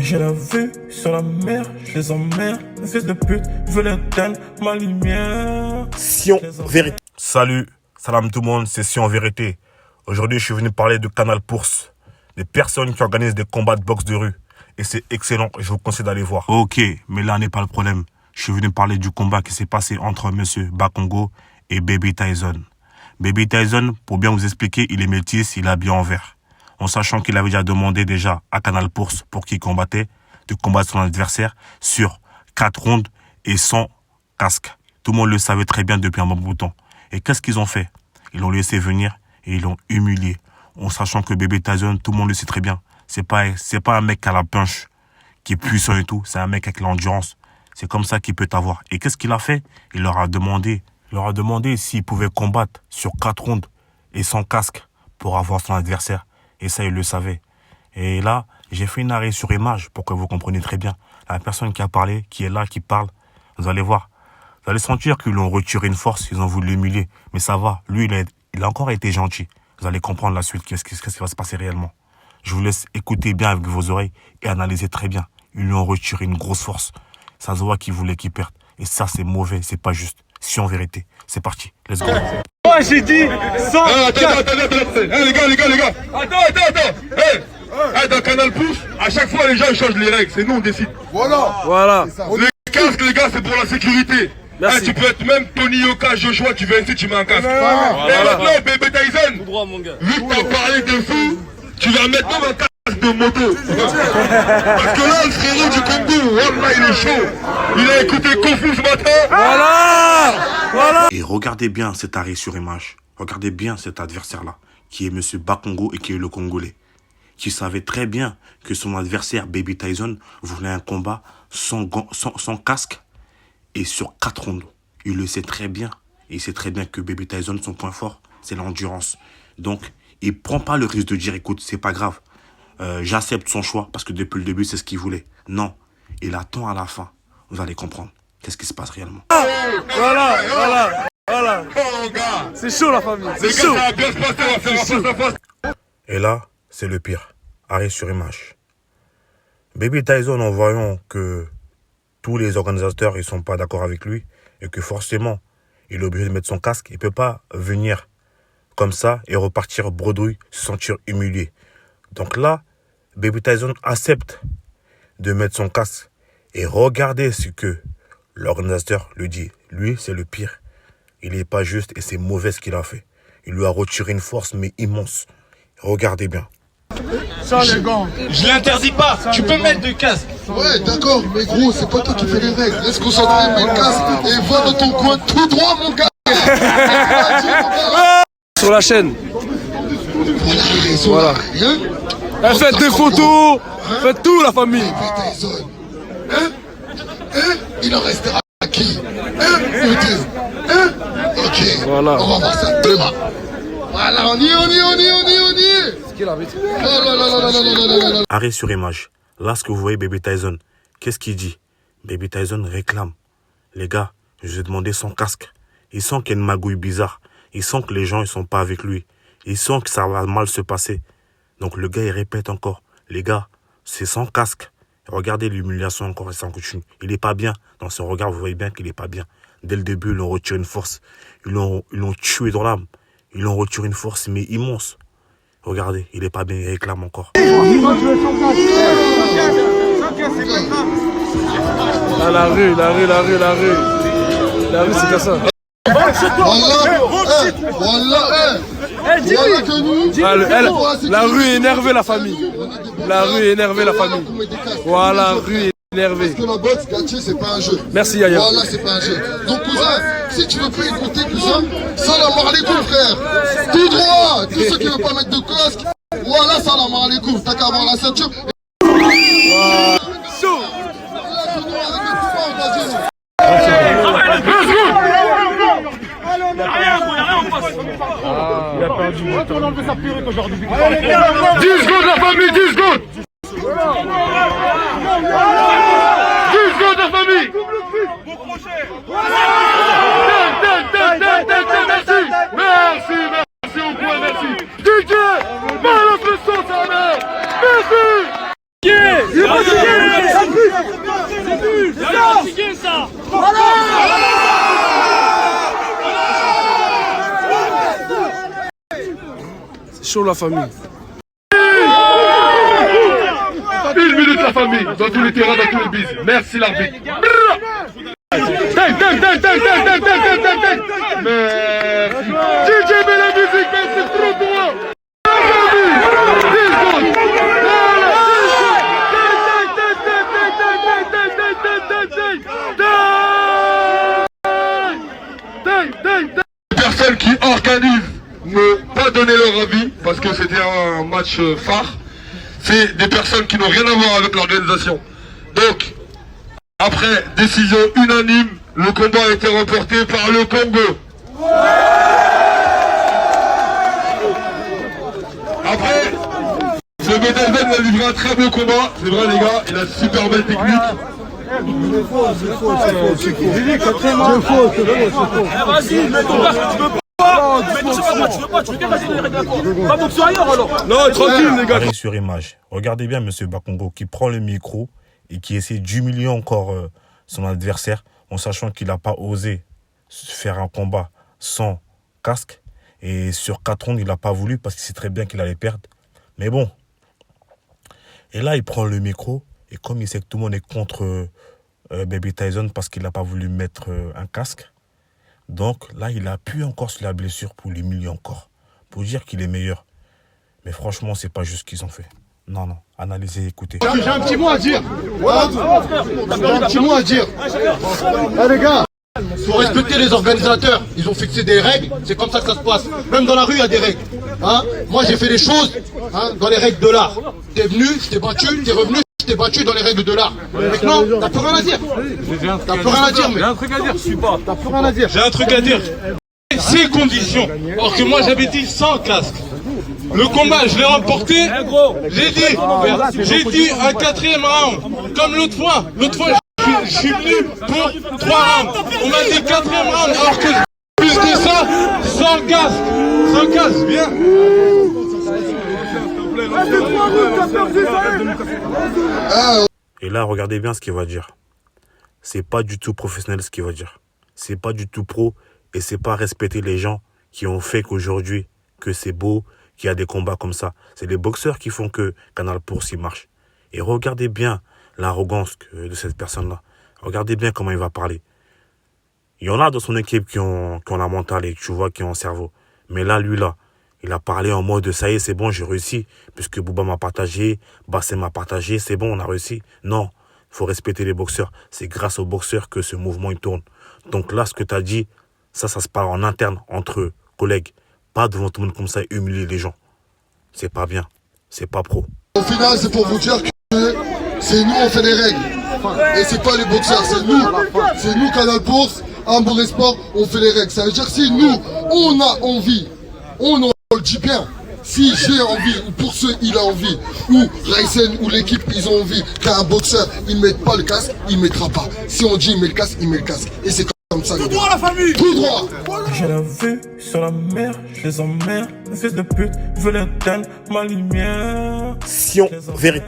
J'ai la vue sur la mer, je les emmerde. Les fils de pute veulent éteindre ma lumière. Sion Vérité. Salut, salam tout le monde, c'est Sion Vérité. Aujourd'hui, je suis venu parler de Canal Bourse, des personnes qui organisent des combats de boxe de rue. Et c'est excellent, je vous conseille d'aller voir. Ok, mais là n'est pas le problème. Je suis venu parler du combat qui s'est passé entre Monsieur Bakongo et Baby Tyson. Baby Tyson, pour bien vous expliquer, il est métis, il est habillé en vert. En sachant qu'il avait déjà demandé à Canal Bourse pour qui combattait, de combattre son adversaire sur 4 rounds et sans casque. Tout le monde le savait très bien depuis un bon bout de temps. Et qu'est-ce qu'ils ont fait? Ils l'ont laissé venir et ils l'ont humilié. En sachant que Baby Tyson, tout le monde le sait très bien. C'est pas un mec à la punch, qui est puissant et tout. C'est un mec avec l'endurance. C'est comme ça qu'il peut t'avoir. Et qu'est-ce qu'il a fait? Il leur a demandé s'il pouvait combattre sur 4 rounds et sans casque pour avoir son adversaire. Et ça, il le savait. Et là, j'ai fait une arrêt sur image pour que vous compreniez très bien. La personne qui a parlé, qui est là, qui parle, vous allez voir. Vous allez sentir qu'ils l'ont retiré une force, ils ont voulu l'humilier. Mais ça va, lui, il a encore été gentil. Vous allez comprendre la suite, qu'est-ce qui va se passer réellement. Je vous laisse écouter bien avec vos oreilles et analyser très bien. Ils lui ont retiré une grosse force. Ça se voit qu'il voulait qu'il perde. Et ça, c'est mauvais, c'est pas juste. Si en vérité, c'est parti. Let's go. Moi, j'ai dit 100. Attends. Les gars. Attends. Dans Canal Bourse, à chaque fois, les gens changent les règles. C'est nous, on décide. Voilà. Les casques, les gars, c'est pour la sécurité. Merci. Tu peux être même Tony Yoka, Joshua, tu viens ici, tu mets un casque. Et maintenant, Baby Tyson, Droit, mon gars. vu que t'as parlé de fou, tu vas mettre même un casque de moto. Parce que là, le frérot du Congo, Wallah, il est chaud. Il a écouté Kofu ce matin. Voilà. Et regardez bien cet arrêt sur image. Regardez bien cet adversaire-là, qui est Monsieur Bakongo et qui est le Congolais. Qui savait très bien que son adversaire, Baby Tyson, voulait un combat sans casque et sur 4 rounds. Il le sait très bien. Et il sait très bien que Baby Tyson, son point fort, c'est l'endurance. Donc, il prend pas le risque de dire, écoute, c'est pas grave. J'accepte son choix parce que depuis le début, c'est ce qu'il voulait. Non, il attend à la fin. Vous allez comprendre qu'est-ce qui se passe réellement. Voilà. C'est chaud, la famille. Les gars, ça va bien se passer, on va faire un face à face. Et là, c'est le pire. Arrêt sur image. Baby Tyson, en voyant que tous les organisateurs ils sont pas d'accord avec lui et que forcément, il est obligé de mettre son casque, il peut pas venir comme ça et repartir bredouille, se sentir humilié. Donc là, Baby Tyson accepte de mettre son casque et regardez ce que l'organisateur lui dit. Lui, c'est le pire. Il n'est pas juste et c'est mauvais ce qu'il a fait. Il lui a retiré une force mais immense. Regardez bien. Je l'interdis pas, tu peux mettre de casque. Ouais, d'accord, mais gros, c'est pas toi qui fais les règles. Laisse concentrer, mets le casque et va dans ton coin tout droit, mon gars. Sur la chaîne. Voilà. Faites des photos. Faites tout, la famille. Il en restera à qui? Ok. Voilà. On va voir ça demain. Voilà, on y est. C'est qui l'arbitre? Oh. Arrêt sur image. Là, ce que vous voyez, Baby Tyson, qu'est-ce qu'il dit? Baby Tyson réclame. Les gars, je vous ai demandé son casque. Il sent qu'il y a une magouille bizarre. Il sent que les gens, ils sont pas avec lui. Il sent que ça va mal se passer. Donc le gars, il répète encore. Les gars, c'est sans casque. Regardez l'humiliation encore et ça continue. Il est pas bien. Dans son regard, vous voyez bien qu'il est pas bien. Dès le début, ils l'ont retiré une force. Ils l'ont tué dans l'âme. Ils l'ont retiré une force, mais immense. Regardez, il est pas bien, il réclame encore. Ah, la rue, c'est comme ça. La rue est énervée, la famille. Voilà, rue est énervée. Parce que la boxe, Gatché, c'est pas un jeu. Merci, Yaya. Voilà, c'est pas un jeu. Donc, cousin, si tu veux pas écouter, cousin, salam alaikum, frère. Tout droit. Tous ceux qui veulent pas mettre de casque, voilà, salam alaikum. T'as qu'à avoir la ceinture. Chaud. Il a perdu du temps. On a enlevé sa perruque aujourd'hui. 10 secondes, la famille, 10 secondes. 10 secondes, la famille. Merci au point, merci. DJ, balance le son, sa mère. Merci. Il est fatigué. Chaud la famille. 1 minute la famille, dans tous les terrains, dans tous les bises. Merci l'arbitre. Merci. DJ met la musique, mais c'est trop droit. Les personnes qui organisent ne pas donner leur avis parce que c'était un match phare. C'est des personnes qui n'ont rien à voir avec l'organisation. Donc, après décision unanime, le combat a été remporté par le Congo. Après, ce Medelven a livré un très beau combat. C'est vrai les gars, il a une super belle technique. Vas-y, mets ton casque, tu veux pas. Tu veux dépasser les règles d'accord. Pas boxer ailleurs alors. Non, tranquille les gars. Arrêt sur image. Regardez bien Monsieur Bakongo qui prend le micro et qui essaie d'humilier encore son adversaire en sachant qu'il n'a pas osé faire un combat sans casque. Et sur 4 rounds, il n'a pas voulu parce qu'il sait très bien qu'il allait perdre. Mais bon. Et là, il prend le micro et comme il sait que tout le monde est contre Baby Tyson parce qu'il n'a pas voulu mettre un casque. Donc là, il appuie encore sur la blessure pour l'humilier encore. Pour dire qu'il est meilleur. Mais franchement, c'est pas juste ce qu'ils ont fait. Non, non. Analysez, écoutez. J'ai un petit mot à dire. J'ai un petit mot à dire. Les gars, faut respecter les organisateurs. Ils ont fixé des règles. C'est comme ça que ça se passe. Même dans la rue, il y a des règles. Hein? Moi, j'ai fait des choses dans les règles de l'art. T'es venu, je t'ai battu, t'es revenu, je t'ai battu dans les règles de l'art. Maintenant, t'as plus rien à dire. T'as plus rien à dire, mais. J'ai un truc à dire, je suis pas. T'as plus rien à dire. J'ai un truc à dire. Ces conditions, or que moi j'avais dit sans casque. Le combat, je l'ai remporté. J'ai dit un 4e round. Comme l'autre fois. Je suis venu pour 3 rounds. On m'a dit 4e round, alors que plus que ça, sans casque. Sans casque, viens. Et là, regardez bien ce qu'il va dire. C'est pas du tout professionnel ce qu'il va dire. C'est pas du tout pro et c'est pas respecter les gens qui ont fait qu'aujourd'hui, que c'est beau, qu'il y a des combats comme ça. C'est les boxeurs qui font que Canal Bourse il marche. Et regardez bien l'arrogance de cette personne-là. Regardez bien comment il va parler. Il y en a dans son équipe qui ont la mentale et tu vois qui ont un cerveau. Mais là, lui là, il a parlé en mode ça y est, c'est bon, j'ai réussi. Puisque Bouba m'a partagé, Bassem m'a partagé, c'est bon, on a réussi. Non, il faut respecter les boxeurs. C'est grâce aux boxeurs que ce mouvement il tourne. Donc là, ce que tu as dit, ça se parle en interne, entre collègues. Pas devant tout le monde comme ça, humilier les gens. C'est pas bien, c'est pas pro. Au final, c'est pour vous dire que c'est nous, on fait les règles. Et c'est pas les boxeurs, c'est nous. C'est nous, Canal Bourse, Hambourg Sport, on fait les règles. Ça veut dire que si nous, on a envie, on le dit bien. Si j'ai envie, ou pour ceux il a envie, ou Ryzen ou l'équipe ils ont envie qu'un boxeur il mette pas le casque, il mettra pas. Si on dit il met le casque, il met le casque. Et c'est comme ça. Tout droit la famille. Tout droit. J'ai la vue sur la mer, je les emmerde. Les fils de pute veulent éteindre ma lumière. Sion Vérité.